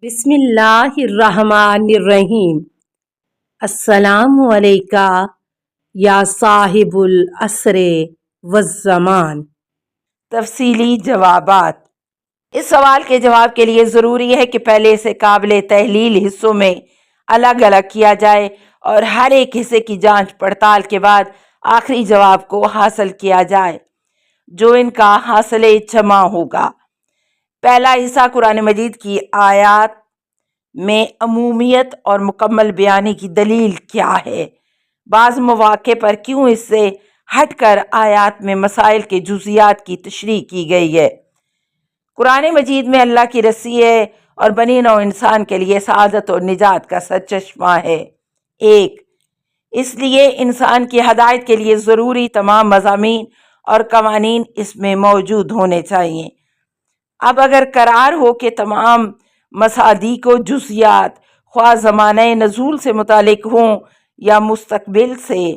بسم اللہ الرحمن الرحیم۔ السلام علیکہ یا صاحب العصر والزمان۔ تفصیلی جوابات۔ اس سوال کے جواب کے لیے ضروری ہے کہ پہلے سے قابل تحلیل حصوں میں الگ الگ کیا جائے اور ہر ایک حصے کی جانچ پڑتال کے بعد آخری جواب کو حاصل کیا جائے جو ان کا حاصل جمع ہوگا۔ پہلا حصہ قرآن مجید کی آیات میں عمومیت اور مکمل بیانی کی دلیل کیا ہے؟ بعض مواقع پر کیوں اس سے ہٹ کر آیات میں مسائل کے جزیات کی تشریح کی گئی ہے؟ قرآن مجید میں اللہ کی رسی ہے اور بنی نوع انسان کے لیے سعادت اور نجات کا سرچشمہ ہے۔ ایک، اس لیے انسان کی ہدایت کے لیے ضروری تمام مضامین اور قوانین اس میں موجود ہونے چاہیے۔ اب اگر قرار ہو کہ تمام مصادیق و جزیات خواہ زمانہ نزول سے متعلق ہوں یا مستقبل سے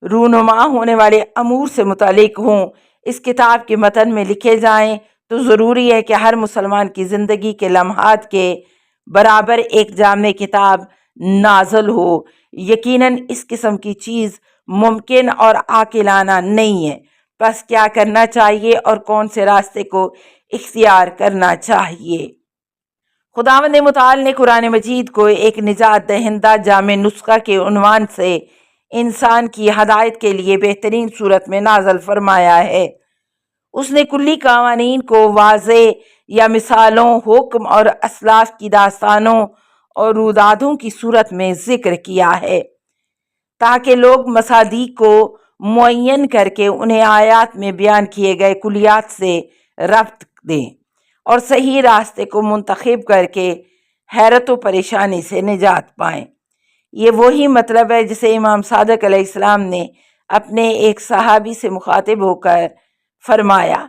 رونما ہونے والے امور سے متعلق ہوں، اس کتاب کے متن میں لکھے جائیں تو ضروری ہے کہ ہر مسلمان کی زندگی کے لمحات کے برابر ایک جامع کتاب نازل ہو۔ یقیناً اس قسم کی چیز ممکن اور عاقلانہ نہیں ہے۔ پس کیا کرنا چاہیے اور کون سے راستے کو اختیار کرنا چاہیے؟ خداوند متعال نے قرآن مجید کو ایک نجات دہندہ جامع نسخہ کے عنوان سے انسان کی ہدایت کے لیے بہترین صورت میں نازل فرمایا ہے۔ اس نے کلی قوانین کو واضح یا مثالوں، حکم اور اسلاف کی داستانوں اور رودادوں کی صورت میں ذکر کیا ہے تاکہ لوگ مصادیق کو معین کر کے انہیں آیات میں بیان کیے گئے کلیات سے ربط دیں اور صحیح راستے کو منتخب کر کے حیرت و پریشانی سے نجات پائیں۔ یہ وہی مطلب ہے جسے امام صادق علیہ السلام نے اپنے ایک صحابی سے مخاطب ہو کر فرمایا،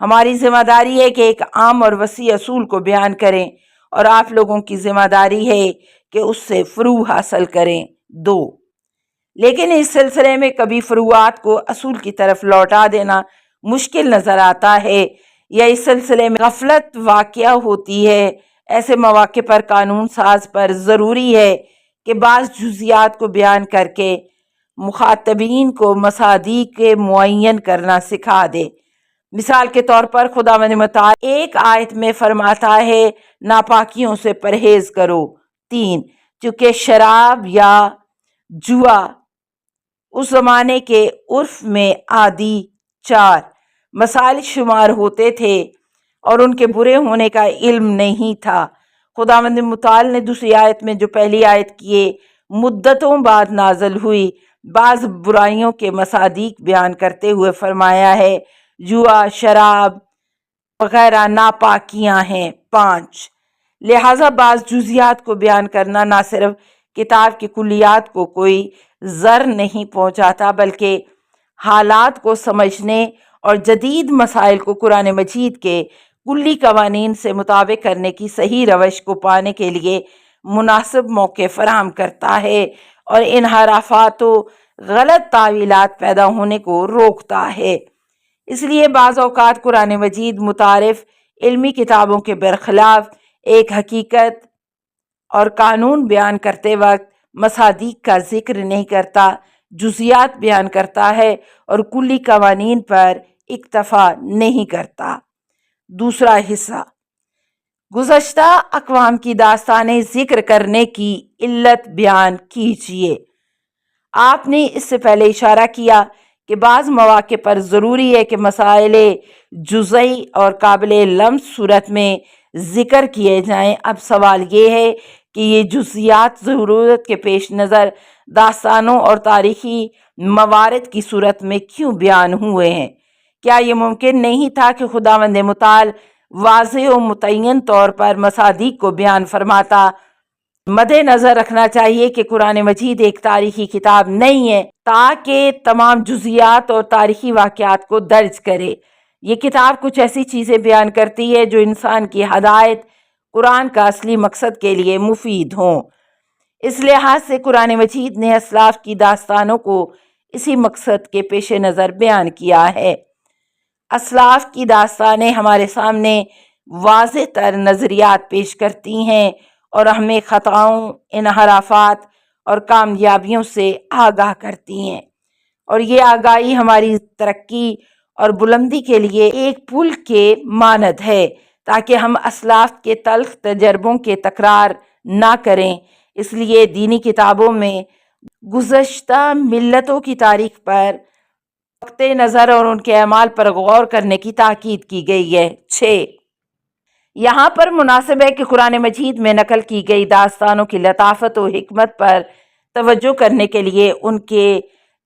ہماری ذمہ داری ہے کہ ایک عام اور وسیع اصول کو بیان کریں اور آپ لوگوں کی ذمہ داری ہے کہ اس سے فروع حاصل کریں۔ دو، لیکن اس سلسلے میں کبھی فروعات کو اصول کی طرف لوٹا دینا مشکل نظر آتا ہے یا اس سلسلے میں غفلت واقع ہوتی ہے۔ ایسے مواقع پر قانون ساز پر ضروری ہے کہ بعض جزیات کو بیان کر کے مخاطبین کو مصادیق کے معین کرنا سکھا دے۔ مثال کے طور پر خداوند متعال ایک آیت میں فرماتا ہے ناپاکیوں سے پرہیز کرو۔ تین، چونکہ شراب یا جوا اس زمانے کے عرف میں عادی۔ چار، مسائل شمار ہوتے تھے اور ان کے برے ہونے کا علم نہیں تھا۔ خداوند متعال نے دوسری آیت میں جو پہلی آیت کی مدتوں بعد نازل ہوئی بعض برائیوں کے مصادیق بیان کرتے ہوئے فرمایا ہے جوا، شراب وغیرہ ناپاکیاں ہیں۔ پانچ، لہٰذا بعض جزیات کو بیان کرنا نہ صرف کتاب کی کلیات کو کوئی ضرر نہیں پہنچاتا بلکہ حالات کو سمجھنے اور جدید مسائل کو قرآن مجید کے کلی قوانین سے مطابق کرنے کی صحیح روش کو پانے کے لیے مناسب موقع فراہم کرتا ہے اور انحرافات و غلط تعویلات پیدا ہونے کو روکتا ہے۔ اس لیے بعض اوقات قرآن مجید متعارف علمی کتابوں کے برخلاف ایک حقیقت اور قانون بیان کرتے وقت مصادیق کا ذکر نہیں کرتا، جزیات بیان کرتا ہے اور کلی قوانین پر اکتفا نہیں کرتا۔ دوسرا حصہ، گزشتہ اقوام کی داستانیں ذکر کرنے کی علت بیان کیجیے۔ آپ نے اس سے پہلے اشارہ کیا کہ بعض مواقع پر ضروری ہے کہ مسائل جزئی اور قابل لمس صورت میں ذکر کیے جائیں۔ اب سوال یہ ہے کہ یہ جزیات ضرورت کے پیش نظر داستانوں اور تاریخی موارد کی صورت میں کیوں بیان ہوئے ہیں؟ کیا یہ ممکن نہیں تھا کہ خداوند متعال واضح و متعین طور پر مصادیق کو بیان فرماتا؟ مد نظر رکھنا چاہیے کہ قرآن مجید ایک تاریخی کتاب نہیں ہے تاکہ تمام جزیات اور تاریخی واقعات کو درج کرے۔ یہ کتاب کچھ ایسی چیزیں بیان کرتی ہے جو انسان کی ہدایت قرآن کا اصلی مقصد کے لیے مفید ہوں۔ اس لحاظ سے قرآن مجید نے اسلاف کی داستانوں کو اسی مقصد کے پیش نظر بیان کیا ہے۔ اسلاف کی داستانیں ہمارے سامنے واضح تر نظریات پیش کرتی ہیں اور ہمیں خطاؤں، انحرافات اور کامیابیوں سے آگاہ کرتی ہیں، اور یہ آگاہی ہماری ترقی اور بلندی کے لیے ایک پل کے مانند ہے تاکہ ہم اسلاف کے تلخ تجربوں کے تکرار نہ کریں۔ اس لیے دینی کتابوں میں گزشتہ ملتوں کی تاریخ پر نقطہ نظر اور ان کے اعمال پر غور کرنے کی تاکید کی گئی ہے۔ 6، یہاں پر مناسب ہے کہ قرآن مجید میں نقل کی گئی داستانوں کی لطافت و حکمت پر توجہ کرنے کے لیے ان کے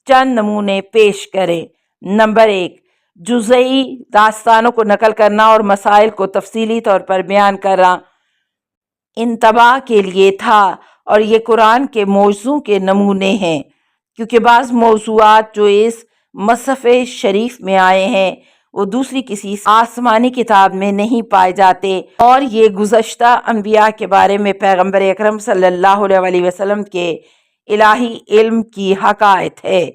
چند نمونے پیش کریں۔ نمبر 1، جزئی داستانوں کو نقل کرنا اور مسائل کو تفصیلی طور پر بیان کرنا انتباہ کے لیے تھا، اور یہ قرآن کے موضوع کے نمونے ہیں، کیونکہ بعض موضوعات جو اس مصحف شریف میں آئے ہیں وہ دوسری کسی آسمانی کتاب میں نہیں پائے جاتے، اور یہ گزشتہ انبیاء کے بارے میں پیغمبر اکرم صلی اللہ علیہ وسلم کے الہی علم کی حکایت ہے،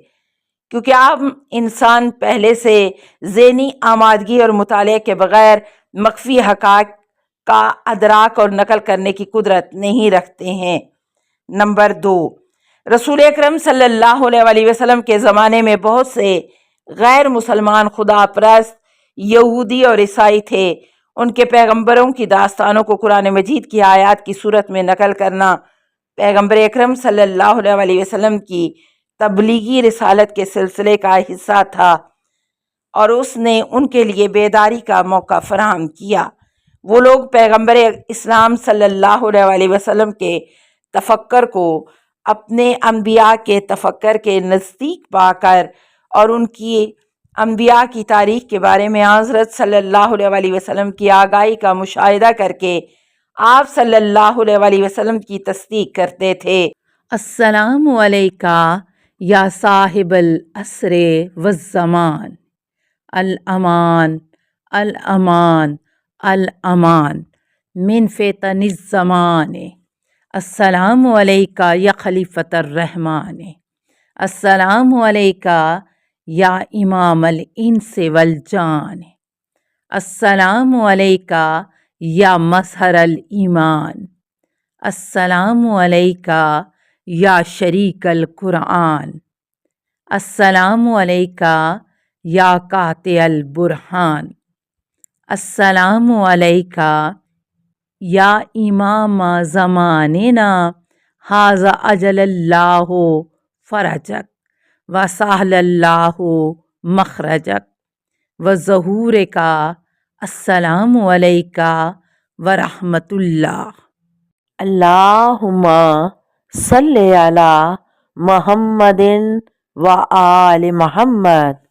کیونکہ عام انسان پہلے سے ذہنی آمادگی اور مطالعے کے بغیر مخفی حقائق کا ادراک اور نقل کرنے کی قدرت نہیں رکھتے ہیں۔ نمبر 2، رسول اکرم صلی اللہ علیہ وسلم کے زمانے میں بہت سے غیر مسلمان خدا پرست یہودی اور عیسائی تھے۔ ان کے پیغمبروں کی داستانوں کو قرآن مجید کی آیات کی صورت میں نقل کرنا پیغمبر اکرم صلی اللہ علیہ وسلم کی تبلیغی رسالت کے سلسلے کا حصہ تھا، اور اس نے ان کے لیے بیداری کا موقع فراہم کیا۔ وہ لوگ پیغمبر اسلام صلی اللہ علیہ وسلم کے تفکر کو اپنے انبیاء کے تفکر کے نزدیک پا کر اور ان کی انبیاء کی تاریخ کے بارے میں حضرت صلی اللہ علیہ وسلم کی آگاہی کا مشاہدہ کر کے آپ صلی اللہ علیہ وسلم کی تصدیق کرتے تھے۔ السلام علیکہ یا صاحب العصر والزمان، الامان الامان الامان من فتن الزمان، السلام علیکہ یا خلیفۃ الرحمن، السلام علیکہ یا امام الانس والجان، السلام علیکہ یا مظہر الایمان، السلام علیکہ یا شریک القرآن، السلام علیکہ یا قاطع البرہان، السلام علیکہ یا امام زماننا ھذا اجل اللہ فرجک وسہل اللہ مخرجک وظہورک، السلام علیکہ ورحمۃ اللہ۔ اللہم صلی علی محمد و آل محمد۔